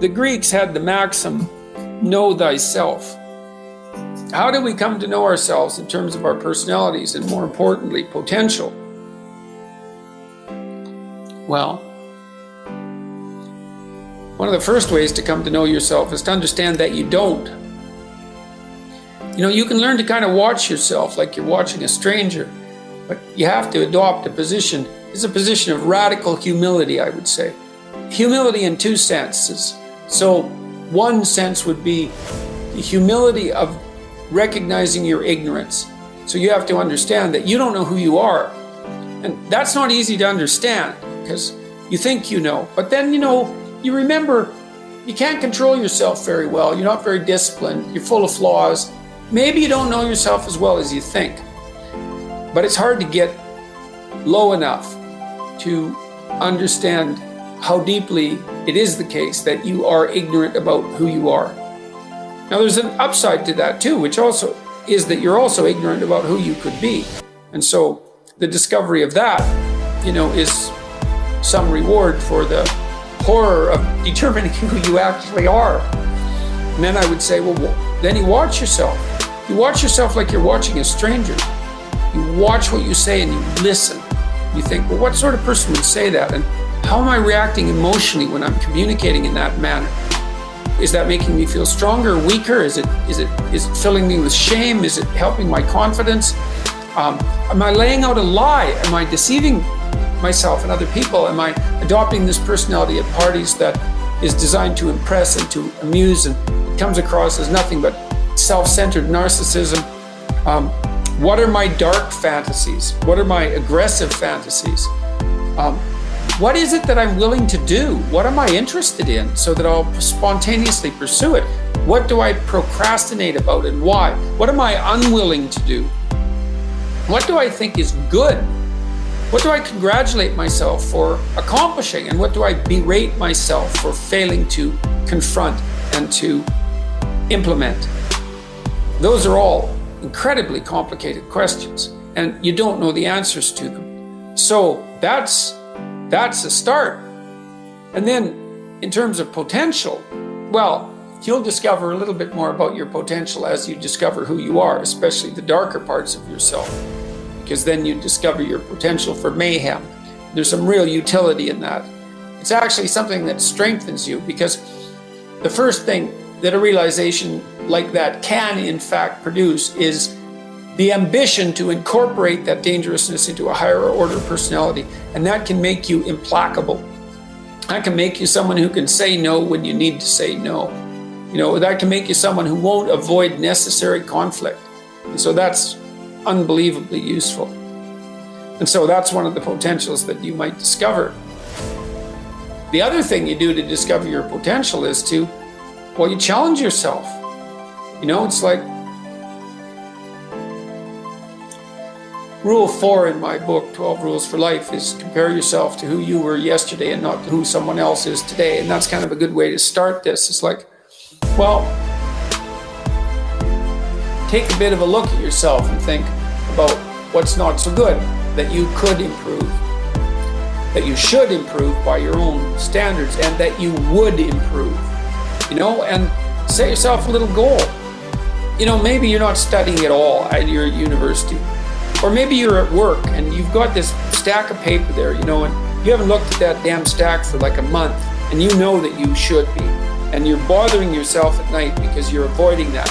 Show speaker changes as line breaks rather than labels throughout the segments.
The Greeks had the maxim, know thyself. How do we come to know ourselves in terms of our personalities and, more importantly, potential? Well, one of the first ways to come to know yourself is to understand that you don't. You can learn to kind of watch yourself like you're watching a stranger, but you have to adopt a position. It's a position of radical humility, I would say. Humility in two senses. So one sense would be the humility of recognizing your ignorance. So you have to understand that you don't know who you are. And that's not easy to understand because you think you know. But then, you remember you can't control yourself very well. You're not very disciplined. You're full of flaws. Maybe you don't know yourself as well as you think. But it's hard to get low enough to understand how deeply it is the case that you are ignorant about who you are. Now, there's an upside to that too, which also is that you're also ignorant about who you could be. And so the discovery of that, is some reward for the horror of determining who you actually are. And then I would say, well, then you watch yourself. You watch yourself like you're watching a stranger. You watch what you say and you listen. You think, well, what sort of person would say that? And how am I reacting emotionally when I'm communicating in that manner? Is that making me feel stronger or weaker? Is it filling me with shame? Is it helping my confidence? Am I laying out a lie? Am I deceiving myself and other people? Am I adopting this personality at parties that is designed to impress and to amuse, and it comes across as nothing but self-centered narcissism? What are my dark fantasies? What are my aggressive fantasies? What is it that I'm willing to do? What am I interested in so that I'll spontaneously pursue it? What do I procrastinate about and why? What am I unwilling to do? What do I think is good? What do I congratulate myself for accomplishing? And what do I berate myself for failing to confront and to implement? Those are all incredibly complicated questions, and you don't know the answers to them. So that's a start. And then in terms of potential, well, you'll discover a little bit more about your potential as you discover who you are, especially the darker parts of yourself, because then you discover your potential for mayhem. There's some real utility in that. It's actually something that strengthens you, because the first thing that a realization like that can in fact produce is the ambition to incorporate that dangerousness into a higher order personality. And that can make you implacable. That can make you someone who can say no when you need to say no. That can make you someone who won't avoid necessary conflict. And so that's unbelievably useful. And so that's one of the potentials that you might discover. The other thing you do to discover your potential is you challenge yourself. It's like Rule 4 in my book, 12 Rules for Life, is compare yourself to who you were yesterday and not who someone else is today. And that's kind of a good way to start this. It's like, take a bit of a look at yourself and think about what's not so good that you could improve, that you should improve by your own standards, and that you would improve, and set yourself a little goal. Maybe you're not studying at all at your university. Or maybe you're at work and you've got this stack of paper there, and you haven't looked at that damn stack for like a month, and you know that you should be. And you're bothering yourself at night because you're avoiding that.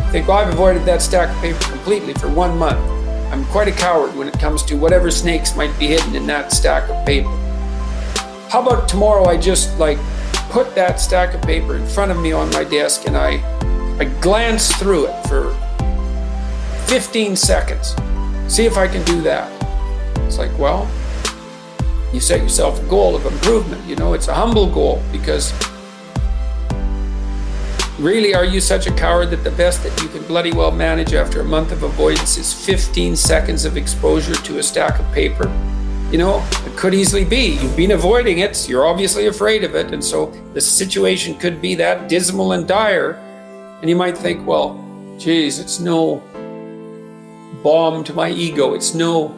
You think, I've avoided that stack of paper completely for 1 month. I'm quite a coward when it comes to whatever snakes might be hidden in that stack of paper. How about tomorrow I just put that stack of paper in front of me on my desk and I glance through it for 15 seconds. See if I can do that. It's like, you set yourself a goal of improvement. It's a humble goal, because really, are you such a coward that the best that you can bloody well manage after a month of avoidance is 15 seconds of exposure to a stack of paper? It could easily be. You've been avoiding it. You're obviously afraid of it. And so the situation could be that dismal and dire. And you might think, geez, it's no balm to my ego. It's not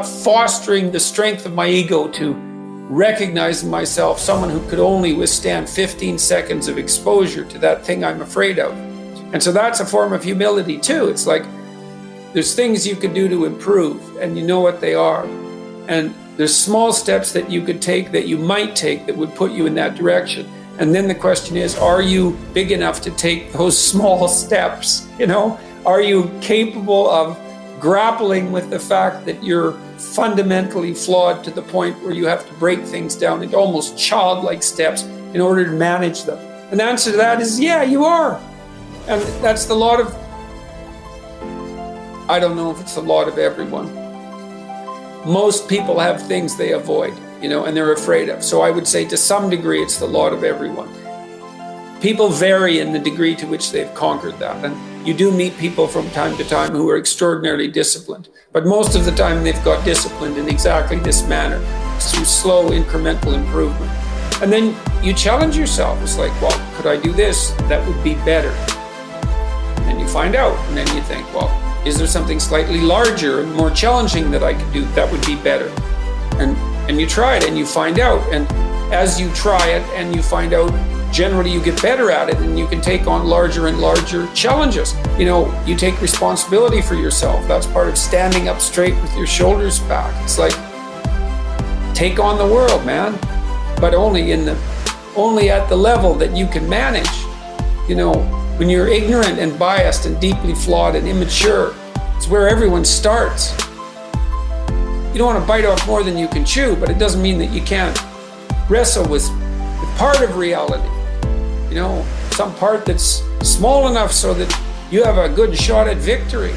fostering the strength of my ego to recognizing myself someone who could only withstand 15 seconds of exposure to that thing I'm afraid of. And so that's a form of humility too. It's like there's things you could do to improve, and you know what they are. And there's small steps that you could take, that you might take, that would put you in that direction. And then the question is, are you big enough to take those small steps? Are you capable of grappling with the fact that you're fundamentally flawed to the point where you have to break things down into almost childlike steps in order to manage them? And the answer to that is, yeah, you are. And that's the lot of, I don't know if it's the lot of everyone. Most people have things they avoid, and they're afraid of. So I would say to some degree, it's the lot of everyone. People vary in the degree to which they've conquered that. And you do meet people from time to time who are extraordinarily disciplined. But most of the time, they've got disciplined in exactly this manner. It's through slow, incremental improvement. And then you challenge yourself. It's like, well, could I do this? That would be better. And you find out. And then you think, well, is there something slightly larger and more challenging that I could do that would be better? And you try it and you find out. And as you try it and you find out, generally you get better at it and you can take on larger and larger challenges. You take responsibility for yourself. That's part of standing up straight with your shoulders back. It's like, take on the world, man, but only at the level that you can manage. When you're ignorant and biased and deeply flawed and immature, it's where everyone starts. You don't want to bite off more than you can chew, but it doesn't mean that you can't wrestle with part of reality. Some part that's small enough so that you have a good shot at victory.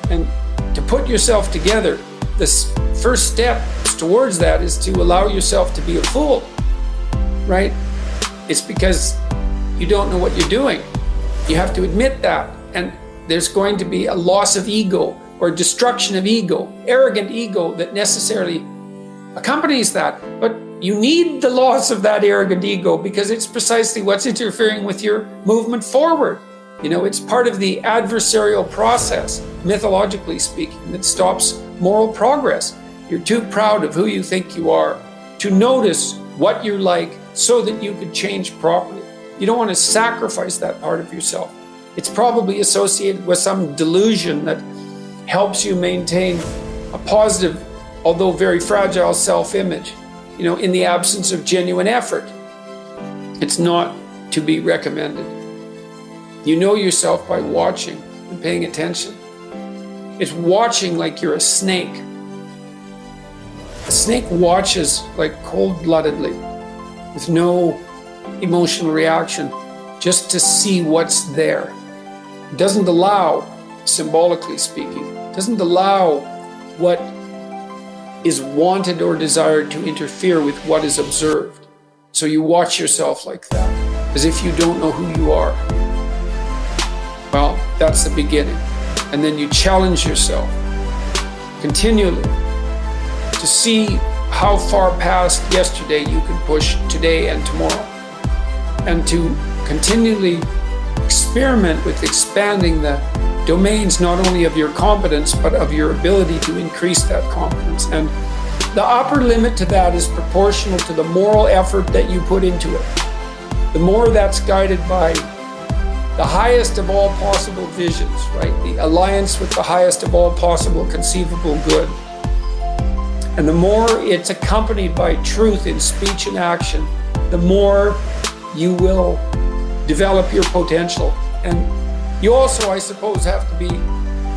And to put yourself together, this first step towards that is to allow yourself to be a fool, right? It's because you don't know what you're doing. You have to admit that. And there's going to be a loss of ego or destruction of ego, arrogant ego that necessarily accompanies that. But you need the loss of that arrogant ego because it's precisely what's interfering with your movement forward. It's part of the adversarial process, mythologically speaking, that stops moral progress. You're too proud of who you think you are to notice what you're like so that you could change properly. You don't want to sacrifice that part of yourself. It's probably associated with some delusion that helps you maintain a positive, although very fragile self-image, in the absence of genuine effort. It's not to be recommended. You know yourself by watching and paying attention. It's watching like you're a snake. A snake watches like cold-bloodedly, with no emotional reaction, just to see what's there. It doesn't allow, symbolically speaking, doesn't allow what is wanted or desired to interfere with what is observed. So you watch yourself like that, as if you don't know who you are. Well, that's the beginning. And then you challenge yourself continually to see how far past yesterday you can push today and tomorrow, and to continually experiment with expanding the domains not only of your competence but of your ability to increase that competence. And the upper limit to that is proportional to the moral effort that you put into it. The more that's guided by the highest of all possible visions, right? The alliance with the highest of all possible conceivable good. And the more it's accompanied by truth in speech and action, the more you will develop your potential. And you also, I suppose, have to be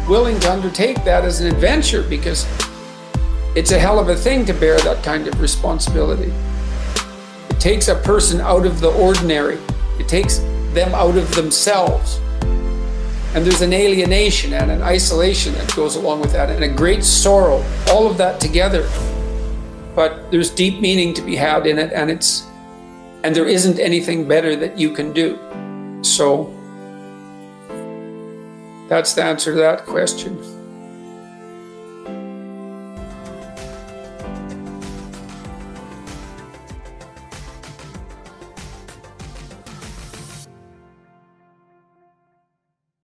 willing to undertake that as an adventure, because it's a hell of a thing to bear that kind of responsibility. It takes a person out of the ordinary. It takes them out of themselves. And there's an alienation and an isolation that goes along with that, and a great sorrow, all of that together. But there's deep meaning to be had in it, and there isn't anything better that you can do. So that's the answer to that question.